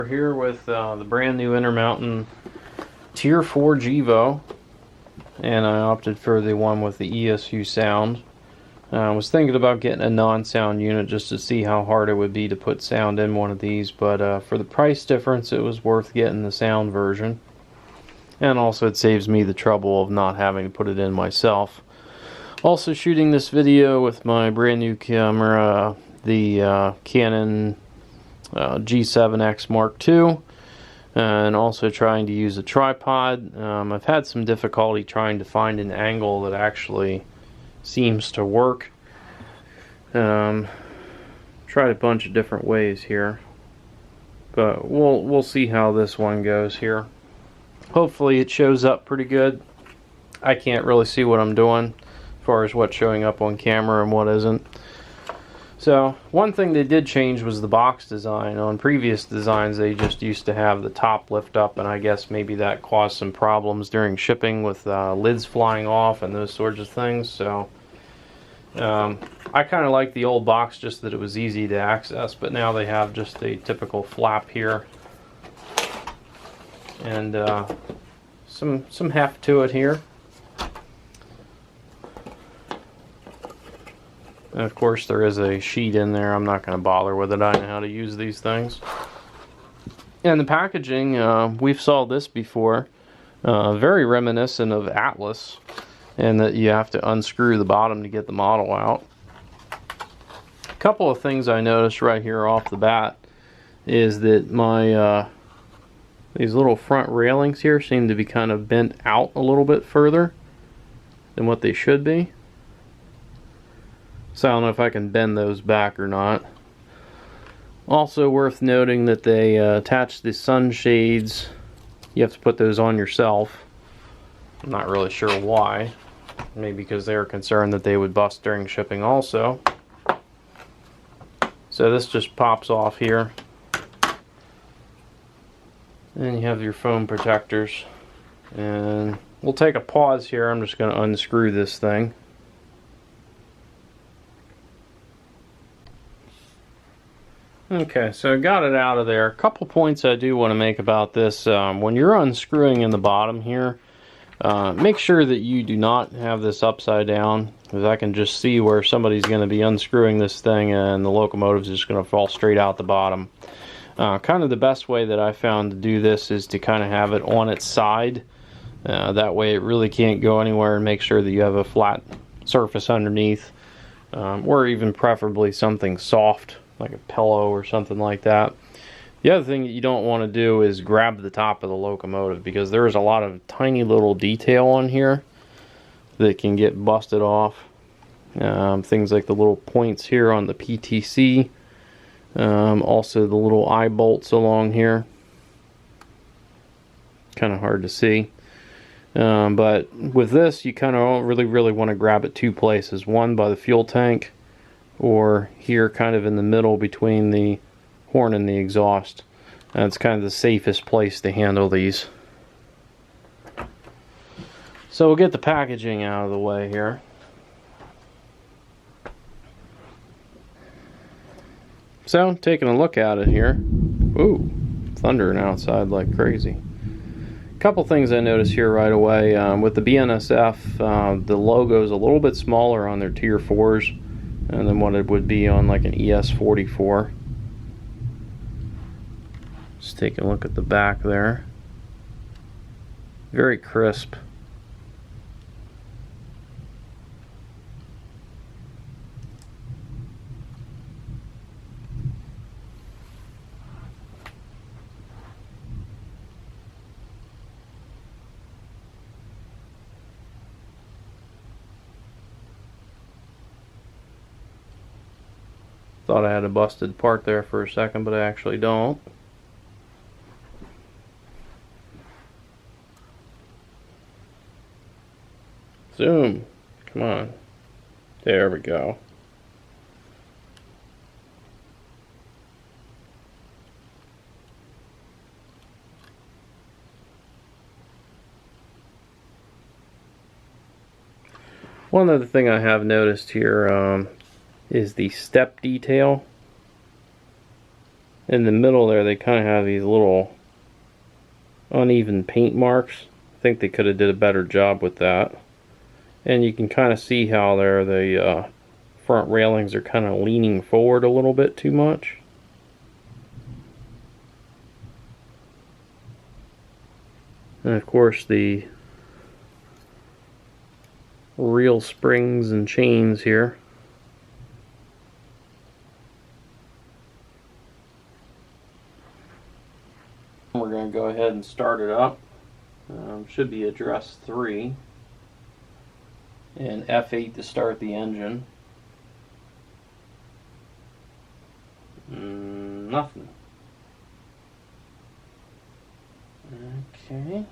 We're here with the brand new Intermountain Tier 4 Gevo, and I opted for the one with the ESU sound. I was thinking about getting a non-sound unit just to see how hard it would be to put sound in one of these, but for the price difference it was worth getting the sound version. And also it saves me the trouble of not having to put it in myself. Also shooting this video with my brand new camera, the Canon G7X Mark II, and also trying to use a tripod. I've had some difficulty trying to find an angle that actually seems to work. Tried a bunch of different ways here, but we'll see how this one goes here. Hopefully it shows up pretty good. I can't really see what I'm doing as far as what's showing up on camera and what isn't. So one thing they did change was the box design. On previous designs they just used to have the top lift up, and I guess maybe that caused some problems during shipping with lids flying off and those sorts of things. So I kind of like the old box, just that it was easy to access, but now they have just a typical flap here and some heft to it here. And of course there is a sheet in there. I'm not going to bother with it. I know how to use these things. And the packaging, we've saw this before. Very reminiscent of Atlas, and that you have to unscrew the bottom to get the model out. A couple of things I noticed right here off the bat is that my these little front railings here seem to be kind of bent out a little bit further than what they should be. So I don't know if I can bend those back or not. Also worth noting that they attach the sunshades. You have to put those on yourself. I'm not really sure why. Maybe because they were concerned that they would bust during shipping also. So this just pops off here. And you have your foam protectors. And we'll take a pause here. I'm just going to unscrew this thing. Okay, so I got it out of there. A couple points I do want to make about this. When you're unscrewing in the bottom here, make sure that you do not have this upside down, because I can just see where somebody's going to be unscrewing this thing and the locomotive's just going to fall straight out the bottom. Kind of the best way that I found to do this is to kind of have it on its side. That way it really can't go anywhere, and make sure that you have a flat surface underneath, or even preferably something soft like a pillow or something like that. The other thing that you don't want to do is grab the top of the locomotive, because there is a lot of tiny little detail on here that can get busted off. Things like the little points here on the PTC, also the little eye bolts along here. Kind of hard to see. But with this, you kind of really want to grab it two places. One by the fuel tank, or here kind of in the middle between the horn and the exhaust. That's kind of the safest place to handle these. So we'll get the packaging out of the way here. So taking a look at it here. Ooh, thundering outside like crazy. Couple things I noticed here right away. With the BNSF, the logo is a little bit smaller on their Tier 4s and then what it would be on like an ES44. Just take a look at the back there. Very crisp. Thought I had a busted part there for a second, but I actually don't. Zoom. Come on. There we go. One other thing I have noticed here is the step detail in the middle there, they kind of have these little uneven paint marks. I think they could have did a better job with that. And you can kind of see how the front railings are kind of leaning forward a little bit too much. And of course the real springs and chains here. We're going to go ahead and start it up. Should be address 3. And F8 to start the engine. Nothing. Okay.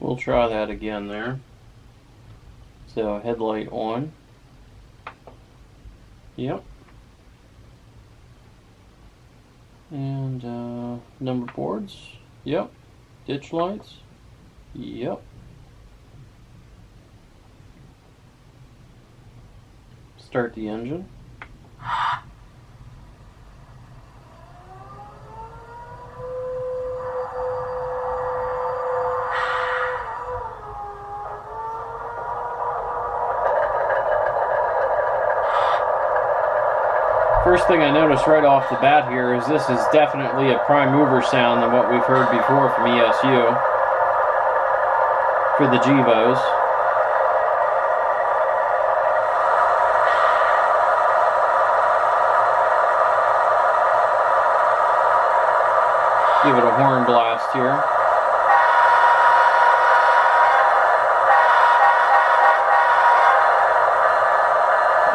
We'll try that again there. So headlight on. Yep. And number boards. Yep. Ditch lights. Yep. Start the engine. First thing I noticed right off the bat here is this is definitely a prime mover sound than what we've heard before from ESU for the Gevos. Give it a horn blast here.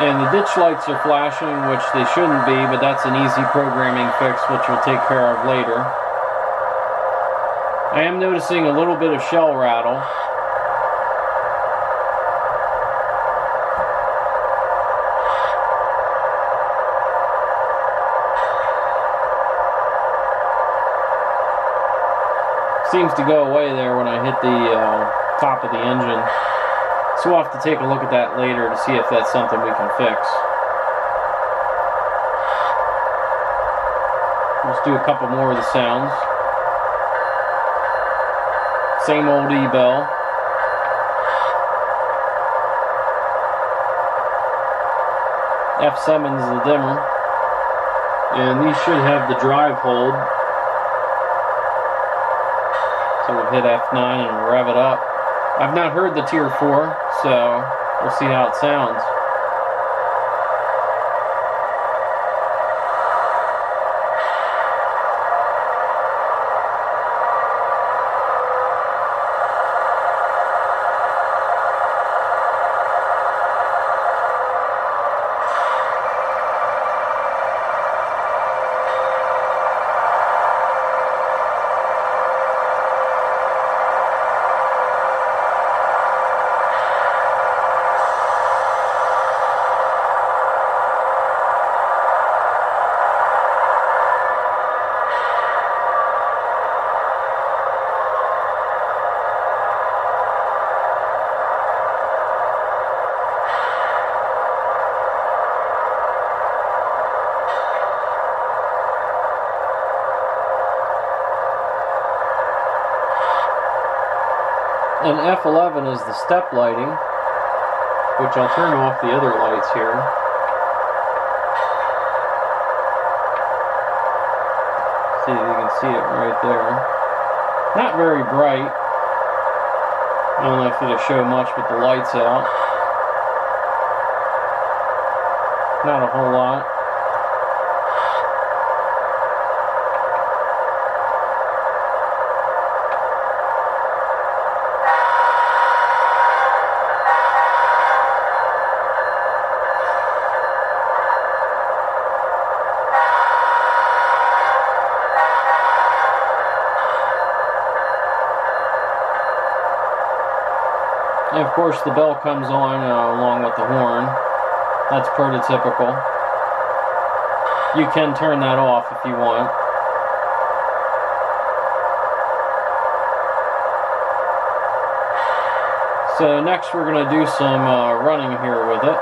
And the ditch lights are flashing, which they shouldn't be, but that's an easy programming fix, which we'll take care of later. I am noticing a little bit of shell rattle. Seems to go away there when I hit the top of the engine. So we'll have to take a look at that later to see if that's something we can fix. Let's do a couple more of the sounds. Same old E-bell. F7 is the dimmer. And these should have the drive hold. So we'll hit F9 and rev it up. I've not heard the Tier 4, so we'll see how it sounds. And F11 is the step lighting, which I'll turn off the other lights here. See if you can see it right there. Not very bright. I don't know if it'll show much with the lights out. Not a whole lot. And of course the bell comes on along with the horn. That's prototypical. You can turn that off if you want. So next we're going to do some running here with it.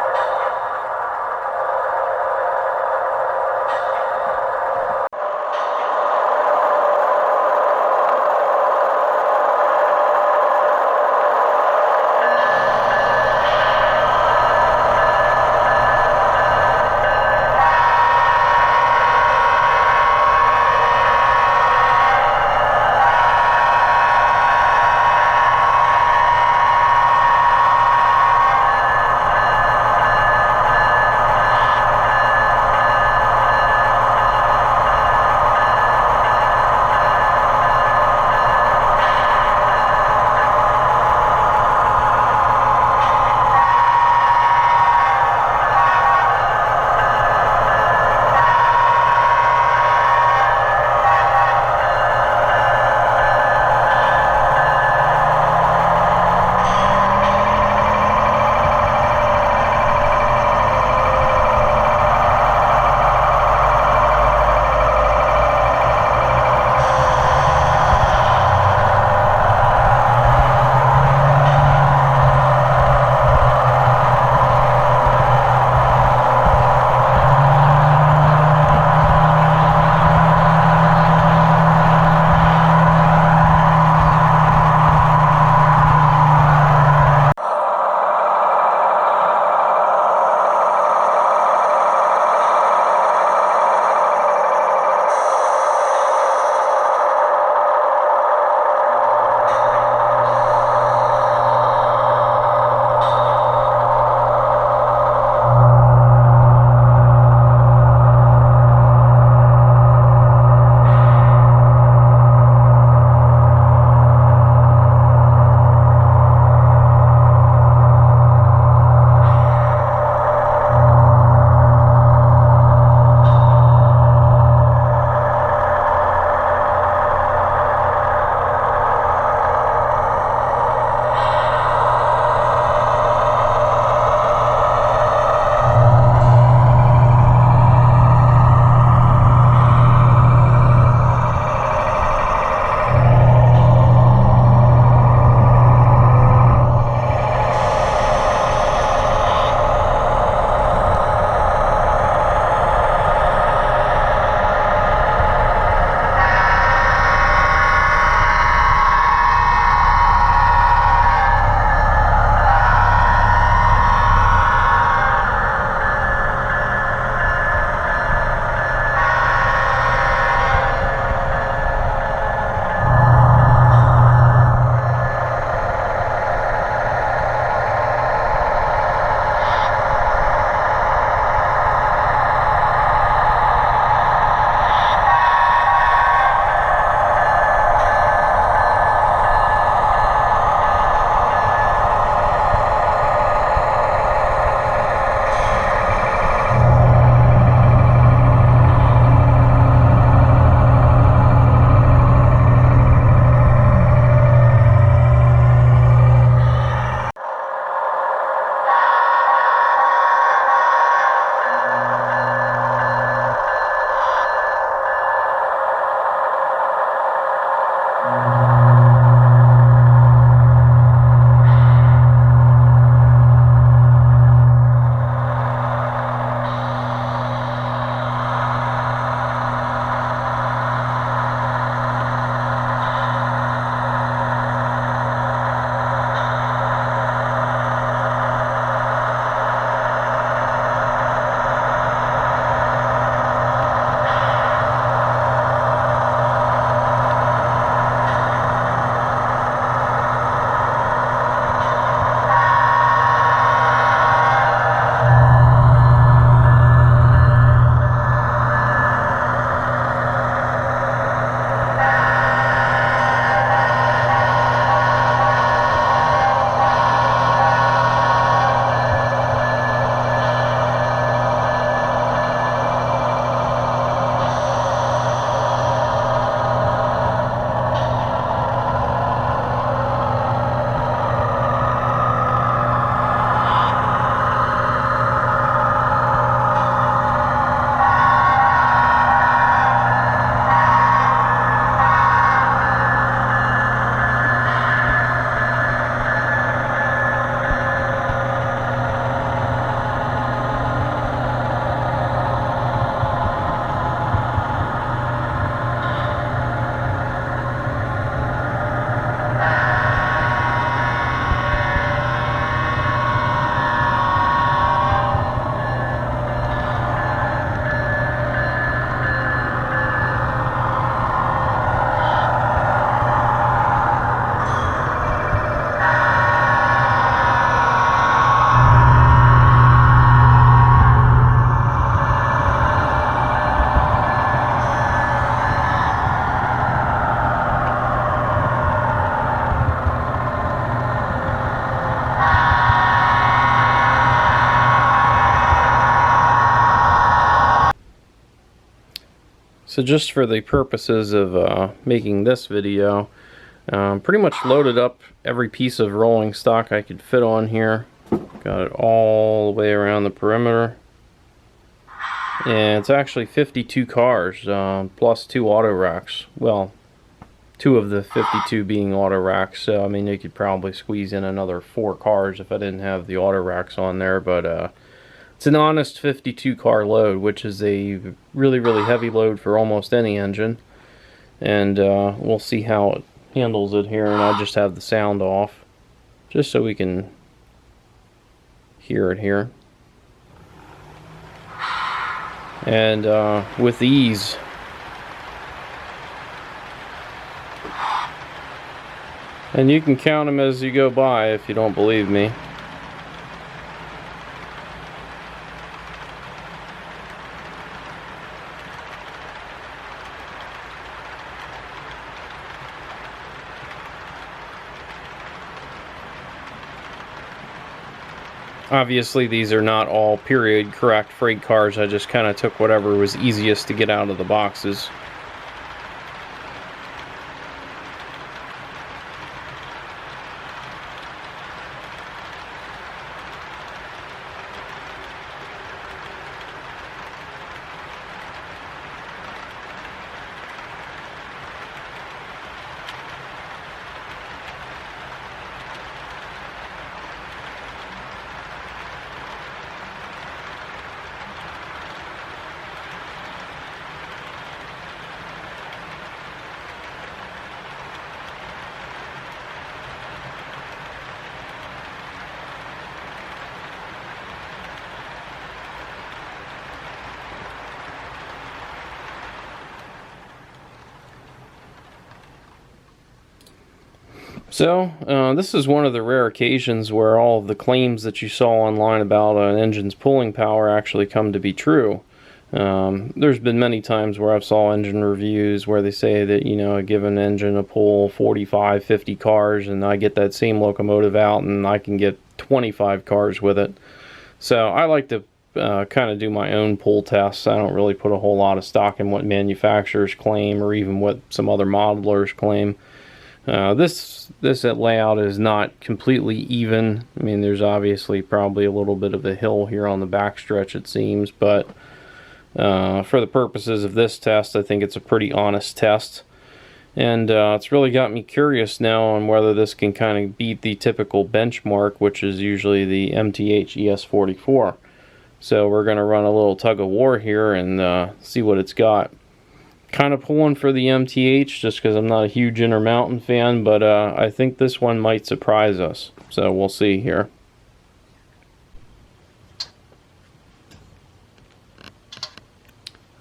So just for the purposes of making this video, pretty much loaded up every piece of rolling stock I could fit on here. Got it all the way around the perimeter. And it's actually 52 cars, plus 2 auto racks. Well, 2 of the 52 being auto racks, so I mean you could probably squeeze in another 4 cars if I didn't have the auto racks on there, but it's an honest 52 car load, which is a really heavy load for almost any engine. And we'll see how it handles it here, and I'll just have the sound off just so we can hear it here. And with ease. And you can count them as you go by if you don't believe me. Obviously these are not all period correct freight cars. I just kind of took whatever was easiest to get out of the boxes. So, this is one of the rare occasions where all of the claims that you saw online about an engine's pulling power actually come to be true. There's been many times where I've saw engine reviews where they say that, you know, a given engine will pull 45, 50 cars, and I get that same locomotive out and I can get 25 cars with it. So I like to kind of do my own pull tests. I don't really put a whole lot of stock in what manufacturers claim or even what some other modelers claim. This layout is not completely even. I mean, there's obviously probably a little bit of a hill here on the backstretch, it seems, but for the purposes of this test, I think it's a pretty honest test. And it's really got me curious now on whether this can kind of beat the typical benchmark, which is usually the MTH ES44. So we're going to run a little tug of war here and see what it's got. Kind of pulling for the MTH just because I'm not a huge Intermountain fan, but I think this one might surprise us. So we'll see here.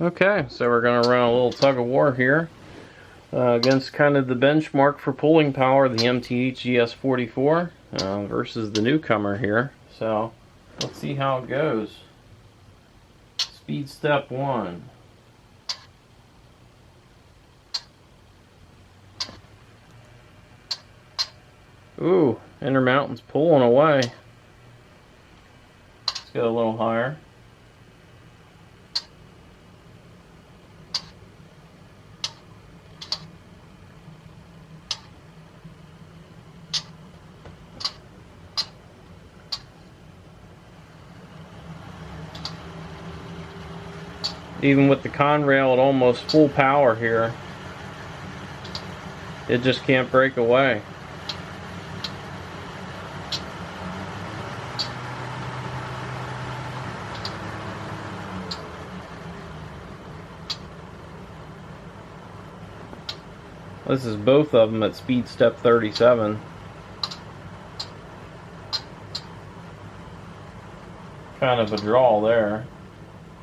Okay, so we're going to run a little tug of war here against kind of the benchmark for pulling power, the MTH ES44 versus the newcomer here. So let's see how it goes. Speed step 1. Ooh, Intermountain's pulling away. Let's go a little higher. Even with the conrail at almost full power here, it just can't break away. This is both of them at speed step 37. Kind of a draw there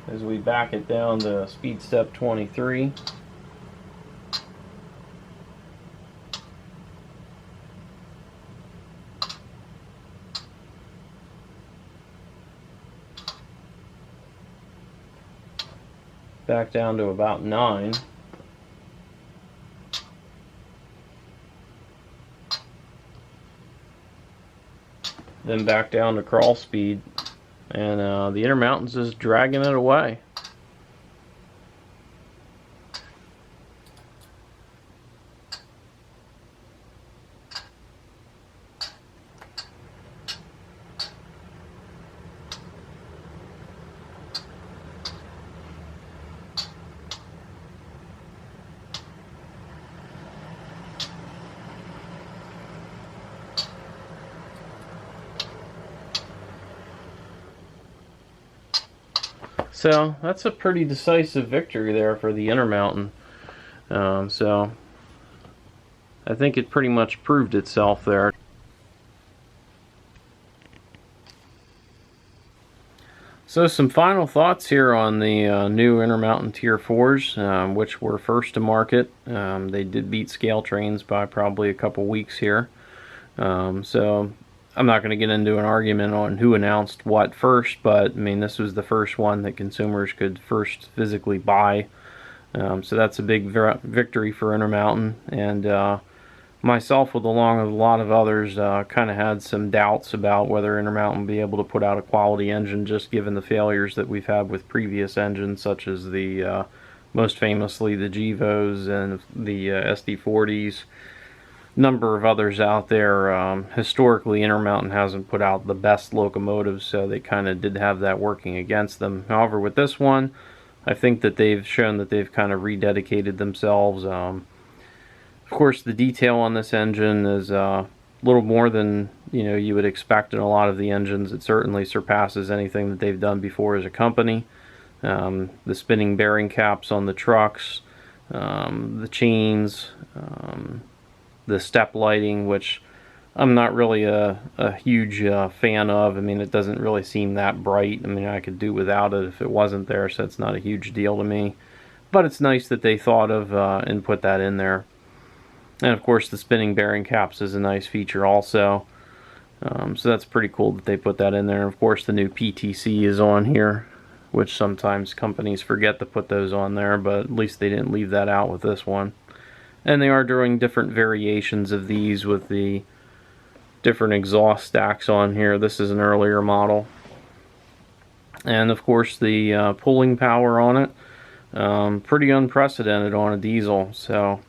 as we back it down to speed step 23. Back down to about 9. Then back down to crawl speed, and the Intermountain's just dragging it away. So that's a pretty decisive victory there for the Intermountain. So I think it pretty much proved itself there. So some final thoughts here on the new Intermountain Tier 4s, which were first to market. They did beat scale trains by probably a couple weeks here. So I'm not going to get into an argument on who announced what first, but I mean, this was the first one that consumers could first physically buy. So that's a big victory for Intermountain, and myself, along with a lot of others, kind of had some doubts about whether Intermountain would be able to put out a quality engine, just given the failures that we've had with previous engines, such as the most famously the Gevos and the SD40s. Number of others out there. Historically, Intermountain hasn't put out the best locomotives, so they kind of did have that working against them. However, with this one, I think that they've shown that they've kind of rededicated themselves. Of course, the detail on this engine is a little more than you would expect in a lot of the engines. It certainly surpasses anything that they've done before as a company. The spinning bearing caps on the trucks, the chains, the step lighting, which I'm not really a huge fan of. I mean, it doesn't really seem that bright. I mean, I could do without it if it wasn't there, so it's not a huge deal to me. But it's nice that they thought of and put that in there. And of course, the spinning bearing caps is a nice feature also. So that's pretty cool that they put that in there. And of course, the new PTC is on here, which sometimes companies forget to put those on there, but at least they didn't leave that out with this one. And they are doing different variations of these with the different exhaust stacks on here. This is an earlier model. And of course the pulling power on it, pretty unprecedented on a diesel. So,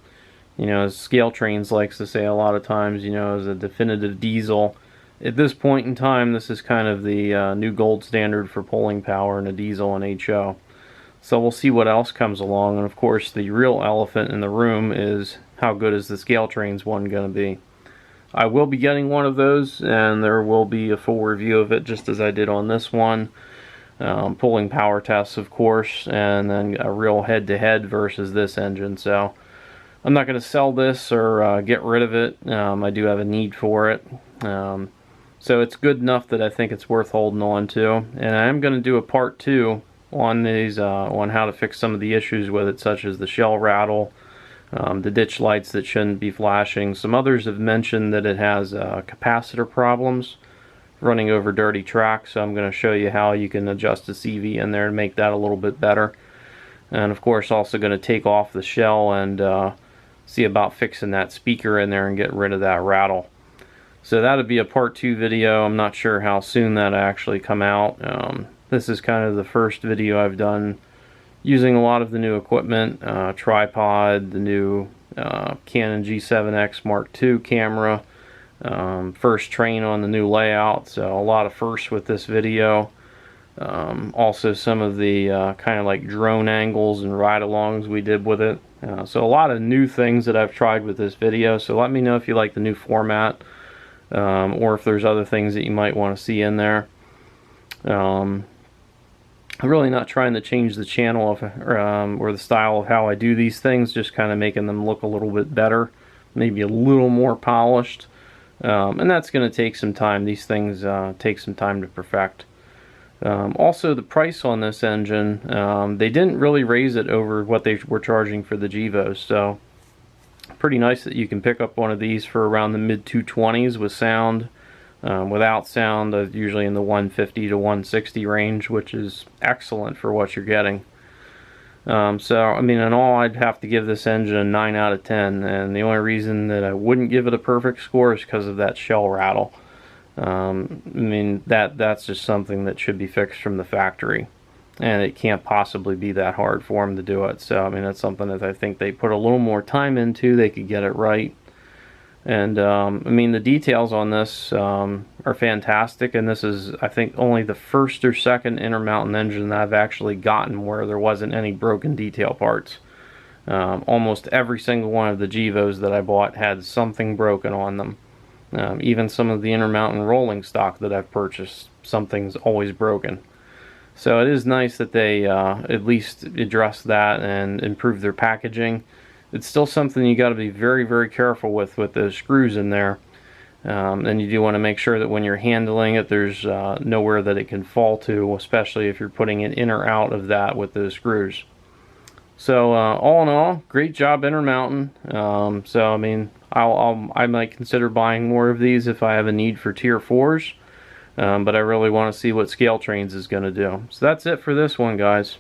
as Scale Trains likes to say a lot of times, as a definitive diesel, at this point in time, this is kind of the new gold standard for pulling power in a diesel and HO. So we'll see what else comes along, and of course the real elephant in the room is how good is the Scale Trains one going to be. I will be getting one of those, and there will be a full review of it just as I did on this one. Pulling power tests, of course, and then a real head-to-head versus this engine. So I'm not going to sell this or get rid of it. I do have a need for it. So it's good enough that I think it's worth holding on to. And I am going to do a part 2 on these, on how to fix some of the issues with it, such as the shell rattle, the ditch lights that shouldn't be flashing. Some others have mentioned that it has capacitor problems running over dirty tracks, so I'm going to show you how you can adjust the CV in there and make that a little bit better. And of course, also going to take off the shell and see about fixing that speaker in there and getting rid of that rattle. So that'll be a part 2 video. I'm not sure how soon that'll actually come out. This is kind of the first video I've done using a lot of the new equipment, tripod, the new Canon G7X Mark II camera, first train on the new layout, so a lot of firsts with this video. Also some of the kind of like drone angles and ride-alongs we did with it. So a lot of new things that I've tried with this video, so let me know if you like the new format, or if there's other things that you might want to see in there. I'm really not trying to change the channel or the style of how I do these things, just kind of making them look a little bit better, maybe a little more polished. And that's going to take some time. These things take some time to perfect. Also, the price on this engine, they didn't really raise it over what they were charging for the Gevos, so pretty nice that you can pick up one of these for around the mid 220s with sound. Without sound, usually in the 150 to 160 range, which is excellent for what you're getting. So, I mean, in all, I'd have to give this engine a 9 out of 10, and the only reason that I wouldn't give it a perfect score is because of that shell rattle. I mean, that's just something that should be fixed from the factory, and it can't possibly be that hard for them to do it. So, I mean, that's something that I think they put a little more time into, they could get it right. And I mean, the details on this are fantastic, and this is, I think, only the first or second Intermountain engine that I've actually gotten where there wasn't any broken detail parts. Almost every single one of the Gevos that I bought had something broken on them. Even some of the Intermountain rolling stock that I've purchased, something's always broken. So it is nice that they at least address that and improve their packaging. It's still something you got to be very, very careful with those screws in there. And you do want to make sure that when you're handling it, there's nowhere that it can fall to, especially if you're putting it in or out of that with those screws. So all in all, great job, Intermountain. So I mean, I might consider buying more of these if I have a need for Tier 4s. But I really want to see what Scale Trains is going to do. So that's it for this one, guys.